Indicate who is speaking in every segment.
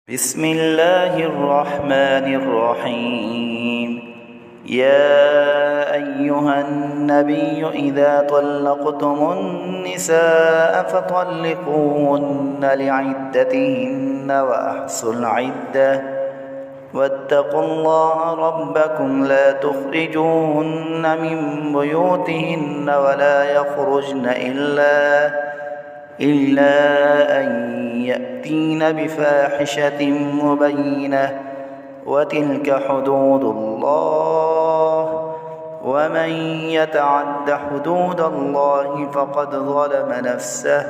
Speaker 1: بسم الله الرحمن الرحيم. يا أيها النبي إذا طلقتم النساء فطلقوهن لعدتهن وأحصوا العدة واتقوا الله ربكم لا تخرجوهن من بيوتهن ولا يخرجن إلا أن يأتين بفاحشة مبينة وتلك حدود الله ومن يتعد حدود الله فقد ظلم نفسه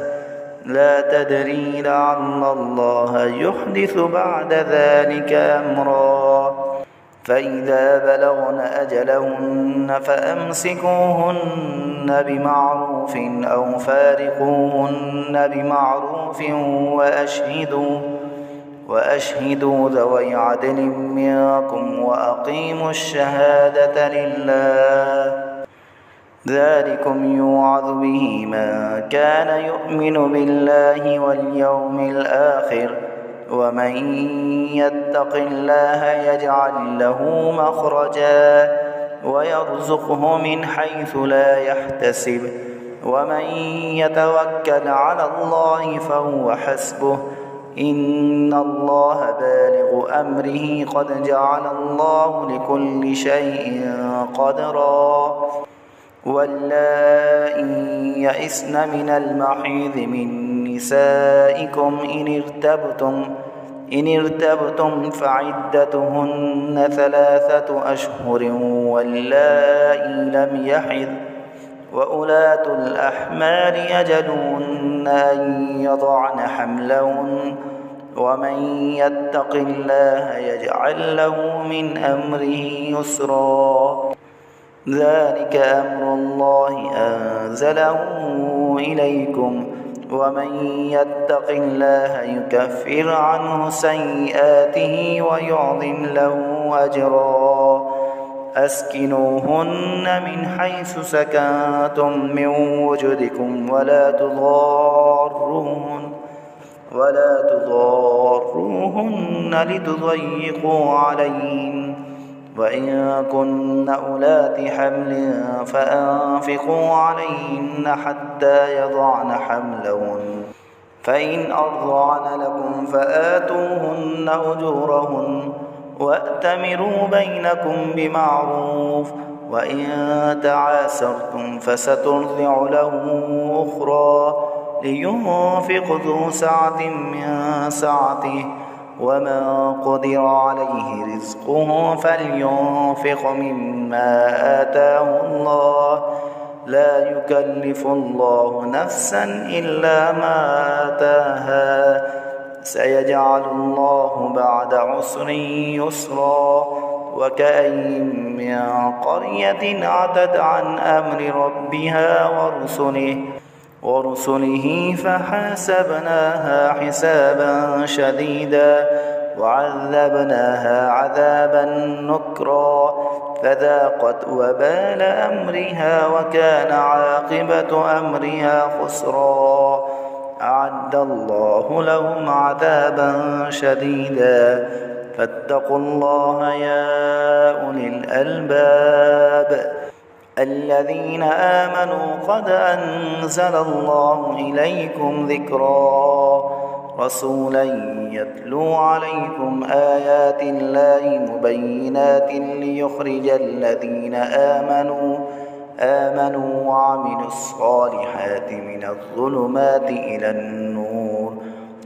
Speaker 1: لا تدري لعل الله يحدث بعد ذلك أمرا فإذا بلغن أجلهن فأمسكوهن بمعروف أو فارقوهن بمعروف وأشهدوا ذوي عدل منكم وأقيموا الشهادة لله ذلكم يوعظ به من كان يؤمن بالله واليوم الآخر ومن يتق الله يجعل له مخرجا ويرزقه من حيث لا يحتسب ومن يتوكل على الله فهو حسبه إن الله بالغ أمره قد جعل الله لكل شيء قدرا واللائي يئسن من المحيض من نسائكم إن ارتبتم فعدتهن 3 أشهر واللائي لم يحض وأولاة الأحمال يجلون أن يضعن حملهن ومن يتق الله يجعل له من أمره يسرا ذلك أمر الله أنزله إليكم ومن يتق الله يكفر عنه سيئاته ويعظم له أجرا أسكنوهن من حيث سكنتم من وجدكم ولا تضاروهن لتضيقوا عليهن وإن كن أولات حمل فأنفقوا عليهن حتى يضعن حملهن فإن أرضعن لكم فآتوهن أجورهن وأتمروا بينكم بمعروف وإن تعاسرتم فسترضع له أخرى لينفق ذو سعة من سعته ومن قدر عليه رزقه فلينفق مما آتاه الله لا يكلف الله نفسا إلا ما آتاها سيجعل الله بعد عسر يسرا وكأين من قرية عتت عن أمر ربها ورسله فحاسبناها حسابا شديدا وعذبناها عذابا نكرا فذاقت وبال أمرها وكان عاقبة أمرها خسرا أعد الله لهم عذابا شديدا فاتقوا الله يا أولي الألباب الذين آمنوا قد أنزل الله إليكم ذكرا رسولا يتلو عليكم آيات الله مبينات ليخرج الذين آمنوا وعملوا الصالحات من الظلمات إلى النور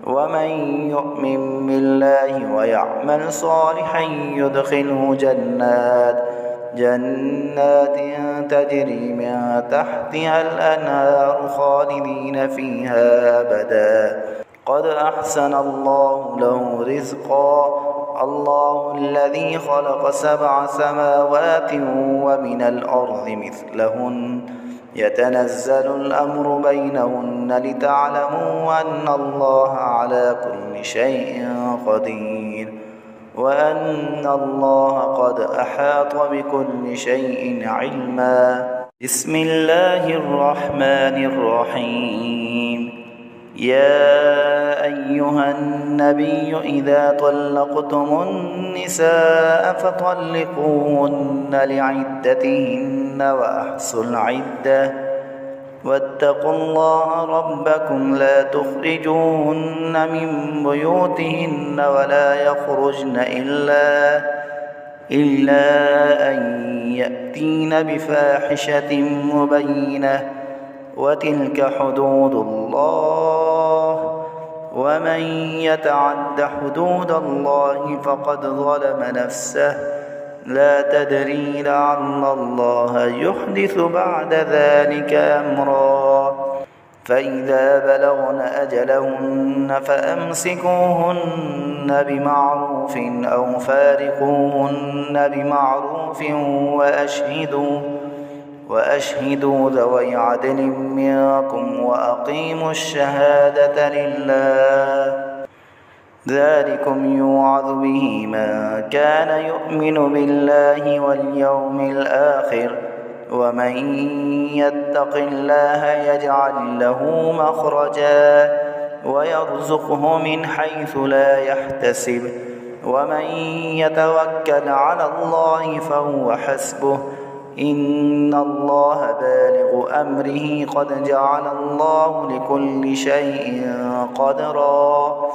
Speaker 1: ومن يؤمن بالله ويعمل صالحا يدخله جنات تجري من تحتها الأنهار خالدين فيها أبدا قد أحسن الله له رزقا الله الذي خلق 7 سماوات ومن الأرض مثلهن يتنزل الأمر بينهن لتعلموا أن الله على كل شيء قدير وأن الله قد أحاط بكل شيء علما بسم الله الرحمن الرحيم يا أيها النبي إذا طلقتم النساء فطلقوهن لعدتهن وأحصوا العدة واتقوا الله ربكم لا تخرجوهن من بيوتهن ولا يخرجن إلا أن يأتين بفاحشة مبينة وتلك حدود الله ومن يتعد حدود الله فقد ظلم نفسه لا تدري لعل الله يحدث بعد ذلك أمرا فإذا بلغن أجلهن فأمسكوهن بمعروف أو فارقوهن بمعروف وأشهدوا ذوي عدل منكم وأقيموا الشهادة لله ذلكم يوعظ به من كان يؤمن بالله واليوم الآخر ومن يتق الله يجعل له مخرجا ويرزقه من حيث لا يحتسب ومن يتوكل على الله فهو حسبه إن الله بالغ أمره قد جعل الله لكل شيء قدرا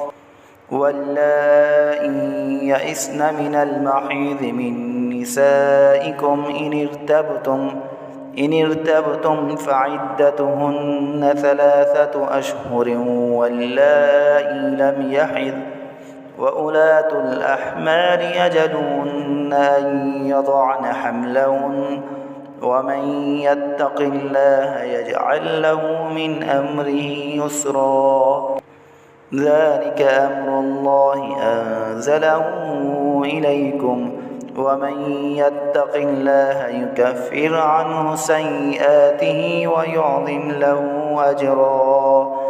Speaker 1: واللائي يئسن من المحيض من نسائكم إن ارتبتم فعدتهن 3 أشهر واللائي لم يحض وأولاة الأحمال يجلون أن يضعن حملهن ومن يتق الله يجعل له من أمره يسرا ذلك أمر الله أنزله إليكم ومن يتق الله يكفر عنه سيئاته ويعظم له أجرا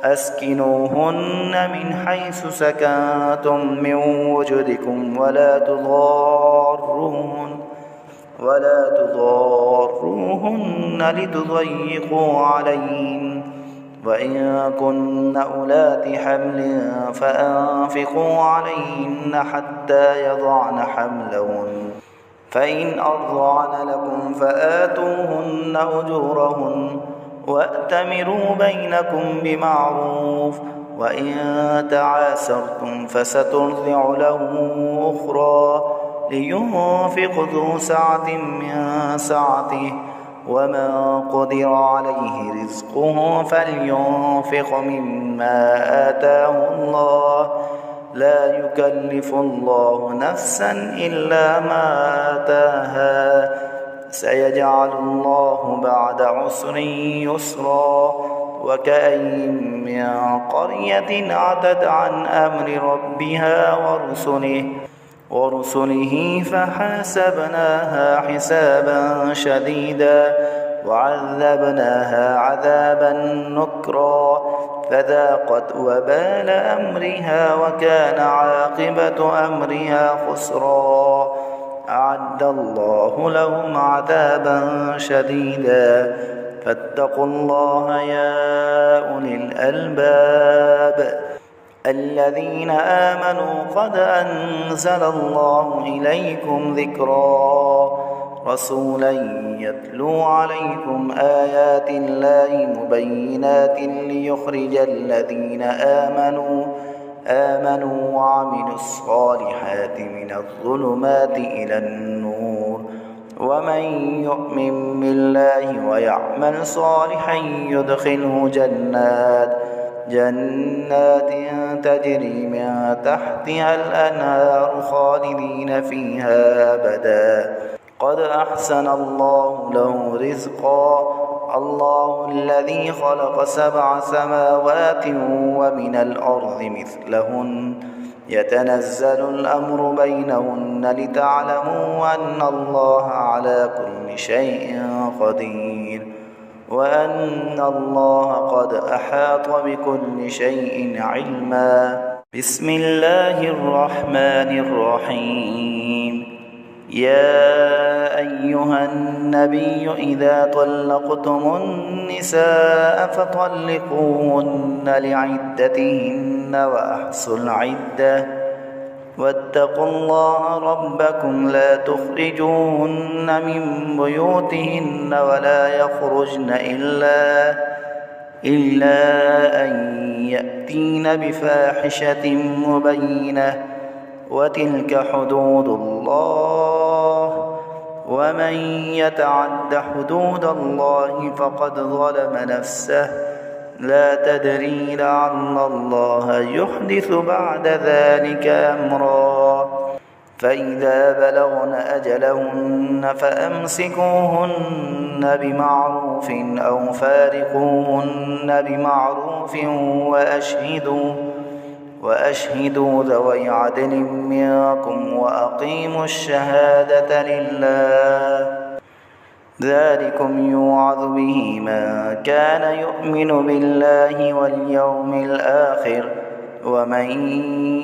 Speaker 1: أسكنوهن من حيث سكنتم من وجدكم ولا تضاروهن لتضيقوا عليهن وإن كن أولات حمل فأنفقوا عليهن حتى يضعن حملهن فإن أرضعن لكم فآتوهن أجورهن وأتمروا بينكم بمعروف وإن تعاسرتم فسترضع له أخرى لينفق ذو سعة من سعته ومن قدر عليه رزقه فلينفق مما آتاه الله لا يكلف الله نفسا إلا ما آتاها سيجعل الله بعد عسر يسرا وكأين من قرية عتت عن أمر ربها ورسله فحاسبناها حسابا شديدا وعذبناها عذابا نكرا فذاقت وبال أمرها وكان عاقبة أمرها خسرا أعد الله لهم عذابا شديدا فاتقوا الله يا أولي الألباب الذين آمنوا قد أنزل الله إليكم ذكرا رسولا يتلو عليكم آيات الله مبينات ليخرج الذين آمنوا وعملوا الصالحات من الظلمات إلى النور ومن يؤمن بالله ويعمل صالحا يدخله جنات تجري من تحتها الأنهار خالدين فيها أبدا قد أحسن الله له رزقا الله الذي خلق 7 سماوات ومن الأرض مثلهن يتنزل الأمر بينهن لتعلموا أن الله على كل شيء قدير وأن الله قد أحاط بكل شيء علما بسم الله الرحمن الرحيم يا أيها النبي إذا طلقتم النساء فطلقوهن لعدتهن وأحصوا العدة واتقوا الله ربكم لا تخرجوهن من بيوتهن ولا يخرجن إلا أن يأتين بفاحشة مبينة وتلك حدود الله ومن يتعد حدود الله فقد ظلم نفسه لا تدري لعل الله يحدث بعد ذلك أمرا فإذا بلغن أجلهن فأمسكوهن بمعروف أو فارقوهن بمعروف وأشهدوا ذوي عدل منكم وأقيموا الشهادة لله ذلكم يوعظ به من كان يؤمن بالله واليوم الآخر ومن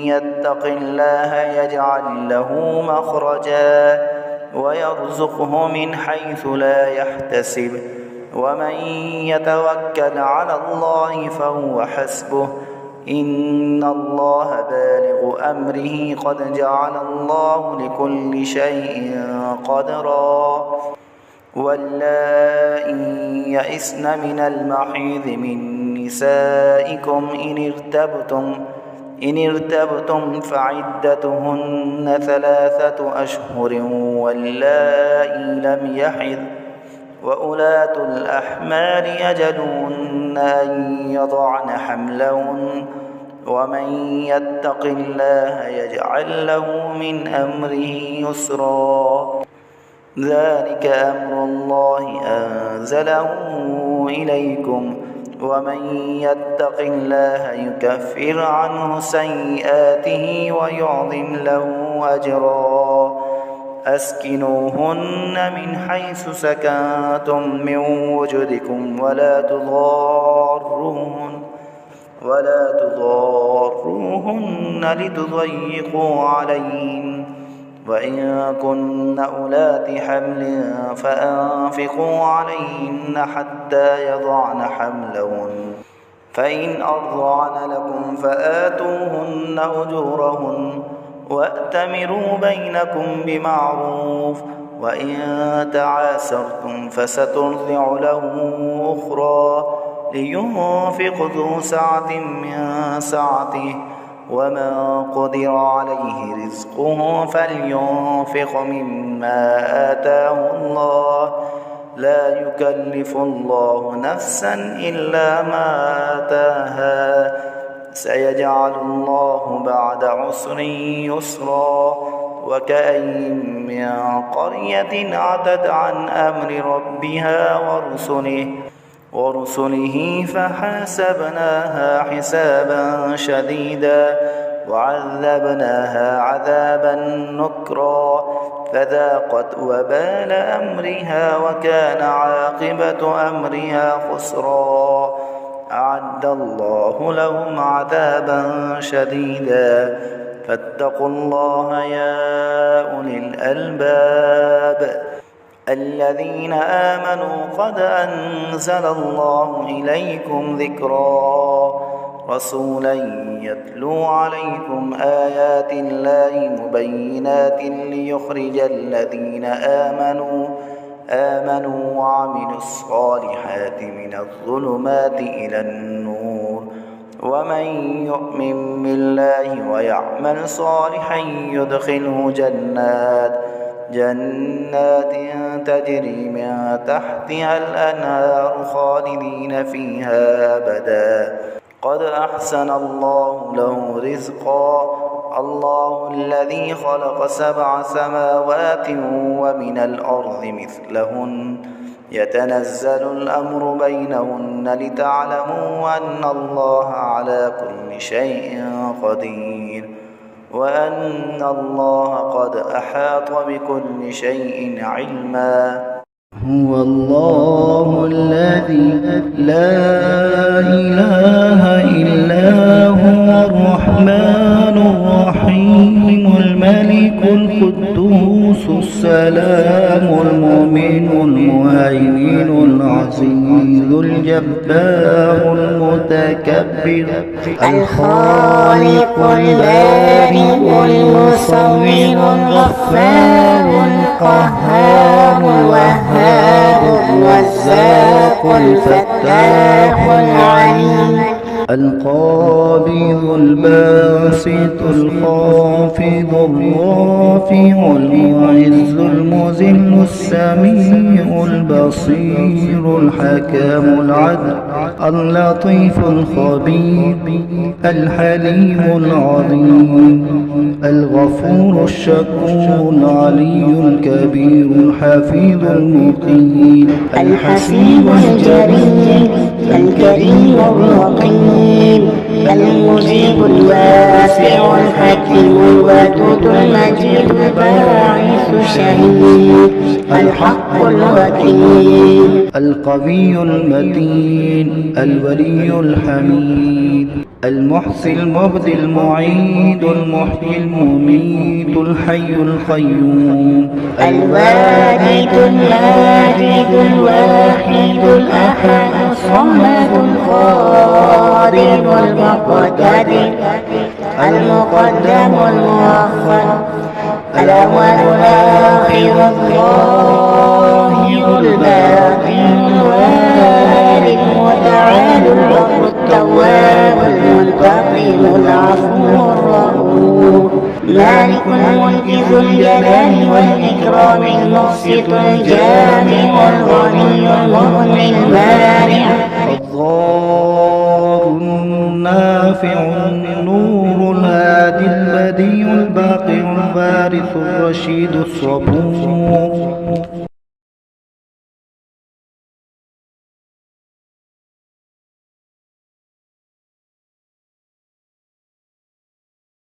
Speaker 1: يتق الله يجعل له مخرجا ويرزقه من حيث لا يحتسب ومن يتوكل على الله فهو حسبه إن الله بالغ أمره قد جعل الله لكل شيء قدرا واللائي يئسن من المحيض من نسائكم إن ارتبتم فعدتهن 3 أشهر واللائي لم يحض وأولاة الأحمال يجلون أن يضعن حملهن ومن يتق الله يجعل له من أمره يسرا ذلك أمر الله أنزله إليكم ومن يتق الله يكفر عنه سيئاته ويعظم له أجرا أسكنوهن من حيث سكنتم من وجدكم ولا تضاروهن لتضيقوا عليهن وإن كن أولات حمل فأنفقوا عليهن حتى يضعن حملهن فإن أرضعن لكم فآتوهن أجورهن وأتمروا بينكم بمعروف وإن تعاسرتم فسترضع له أخرى لينفق ذو سعة من سعته ومن قدر عليه رزقه فلينفق مما آتاه الله لا يكلف الله نفسا إلا ما آتاها سيجعل الله بعد عسر يسرا وكأين من قرية عتت عن أمر ربها ورسله فحاسبناها حسابا شديدا وعذبناها عذابا نكرا فذاقت وبال أمرها وكان عاقبة أمرها خسرا أعد الله لهم عذابا شديدا فاتقوا الله يا أولي الألباب الذين آمنوا قد أنزل الله إليكم ذكرا رسولا يتلو عليكم آيات الله مبينات ليخرج الذين آمنوا وعملوا الصالحات من الظلمات إلى النور ومن يؤمن بالله ويعمل صالحا يدخله جنات تجري من تحتها الأنهار خالدين فيها أبدا قد أحسن الله له رزقا الله الذي خلق 7 سماوات ومن الأرض مثلهن يتنزل الأمر بينهن لتعلموا أن الله على كل شيء قدير وأن الله قد أحاط بكل شيء علما هو الله الذي لا إله إلا هو الرحمن الرحيم الملك
Speaker 2: القدوس السلام المؤمن المهيمن العزيز الجبار المتكبر
Speaker 3: الخالق البارئ المصور الغفار القهار الوهاب الرزاق الفتاح العليم
Speaker 2: القابض الباسط الخافض الرافع المعز المذل السميع البصير الحكم العدل اللطيف الخبير الحليم العظيم الغفور الشكور العلي الكبير الحفيظ المقيم
Speaker 3: الحسيب الجليل الكريم الرقيب المجيب الواسع الحكيم الودود المجيد الباعث الشهيد الحق الوكيل
Speaker 2: القوي المتين الولي الحميد المحصي المبدي المعيد المحيي المميت الحي القيوم
Speaker 3: الواجد الماجد الواحد الأحد الصمد القادر المقتدر المقدم المؤخر الأول الآخر الظاهر الباطن الوالي المتعال الرب التواب المنتقم العفو الرؤوف مالك الملك ذو الجلال والإكرام المقسط الجامع الغني المغني المانع
Speaker 2: الضار النافع النور الهادي البديع الباقي الوارث الرشيد الصبور